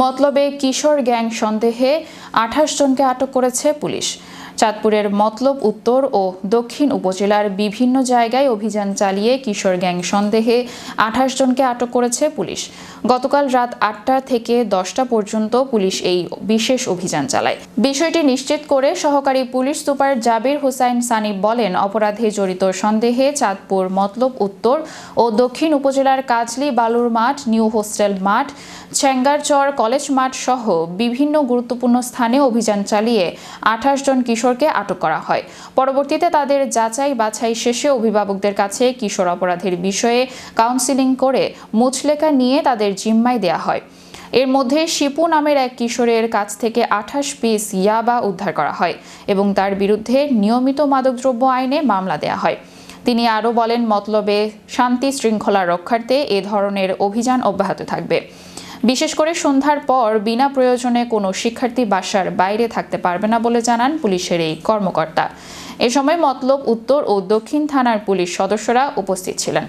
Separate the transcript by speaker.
Speaker 1: মতলবে কিশোর gang সন্দেহে ২৮ জনকে আটক করেছে পুলিশ। চাঁদপুরের মতলব উত্তর ও দক্ষিণ উপজেলার বিভিন্ন জায়গায় অভিযান চালিয়ে কিশোর গ্যাং সন্দেহে ২৮ জনকে আটক করেছে পুলিশ। গতকাল রাত ৮টা থেকে ১০টা পর্যন্ত পুলিশ এই বিশেষ অভিযান চালায়। বিষয়টি নিশ্চিত করে সহকারী পুলিশ সুপার জাবির হোসাইন সানি বলেন, অপরাধে জড়িত সন্দেহে চাঁদপুর মতলব উত্তর ও দক্ষিণ উপজেলার কাজলী বালুর মাঠ, নিউ হোস্টেল মাঠ, ছেঙ্গারচর কলেজ মাঠ সহ বিভিন্ন গুরুত্বপূর্ণ স্থানে অভিযান চালিয়ে ২৮ জন কিশোরকে আটক করা হয়। পরবর্তীতে তাদের যাচাই বাছাই শেষে অভিভাবকদের কাছে কিশোর অপরাধের বিষয়ে কাউন্সেলিং করে মুচলেকা নিয়ে তাদের জিম্মায় দেয়া হয়। এর মধ্যে শিপু নামের এক কিশোরের কাছ থেকে ২৮ পিস ইয়াবা উদ্ধার করা হয় এবং তার বিরুদ্ধে নিয়মিত মাদকদ্রব্য আইনে মামলা দেয়া হয়। তিনি আরও বলেন, মতলবে শান্তি শৃঙ্খলা রক্ষার্থে এ ধরনের অভিযান অব্যাহত থাকবে। বিশেষ করে সন্ধ্যার পর বিনা প্রয়োজনে কোনো শিক্ষার্থী বাসার বাইরে থাকতে পারবে না বলে জানান পুলিশের এই কর্মকর্তা। এ সময় মতলব উত্তর ও দক্ষিণ থানার পুলিশ সদস্যরা উপস্থিত ছিলেন।